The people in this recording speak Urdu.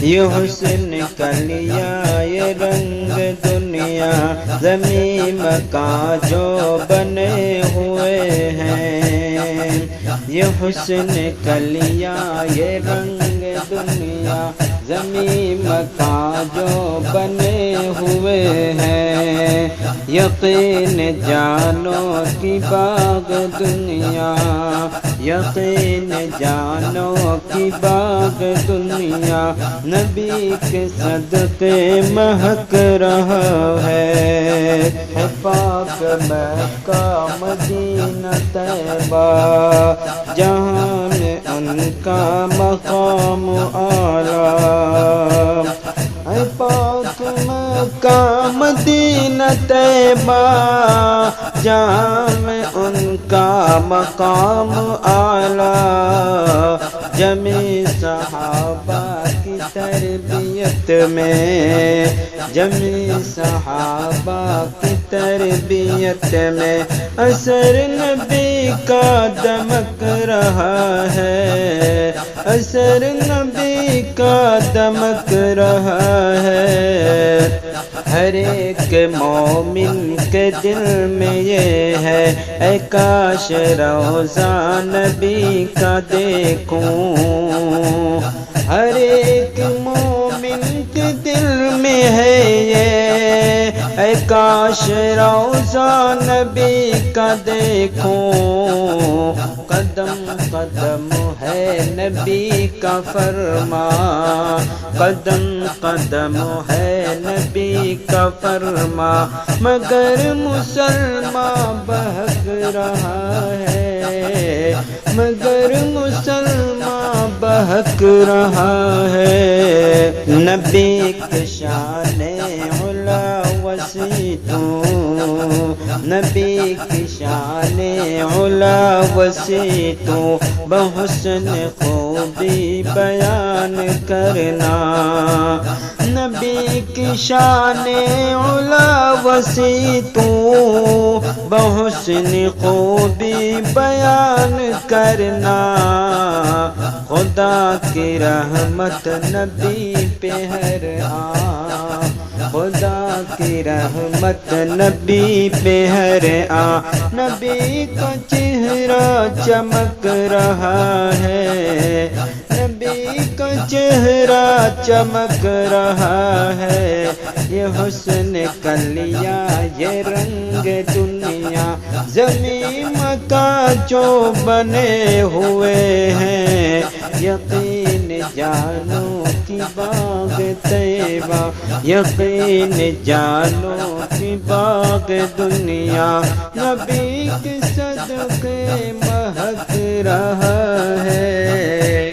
یہ حسن کا لیا یہ رنگ دنیا زمین کا جو بنے ہوئے ہیں، یہ حسن کا لیا یہ رنگ دنیا زمین کا جو بنے ہوئے ہیں، یقین جانو کی باغ دنیا، یقین جانو کی باغ دنیا نبی کے صدقے مہک رہا ہے، پاک مکہ مدینہ طیبہ جہاں میں ان کا مقام اعلیٰ، اے پاک مکہ مدینہ طیبہ جہاں میں ان کا مقام اعلیٰ، جمی صحابہ کی تربیت میں، جمی صحابہ کی تربیت میں اثر نبی کا دمک رہا ہے، اثر نبی کا دمک رہا ہے، ہر ایک مومن کے دل میں یہ ہے اے کاش روضہ نبی کا دیکھوں، ہر ایک مومن کے دل میں ہے یہ اے کاش روضہ نبی کا دیکھوں، قدم قدم ہے نبی کا فرمان، قدم قدم ہے نبی کا فرمان، مگر مسلمان بہک رہا ہے، مگر مسلمان بہک رہا ہے، نبی کی شان علا وسیع تو، نبی کی شان علا وسیع تو، بحسن خوبی بیان کرنا، نبی کی شان علا وسیع تو، بحسن خوبی بیان کرنا، خدا کی رحمت نبی پہ ہر آن، خدا کی رحمت نبی پہ ہر آن، نبی کا چہرہ چمک رہا ہے، نبی کا چہرہ چمک رہا ہے، یہ حسن کا لیا یہ رنگ دنیا زمین کا جو بنے ہوئے ہیں، یقین جانو کی باغ طیبہ، یقین جانو کی باغ دنیا نبی کے صدقے مہک رہا ہے۔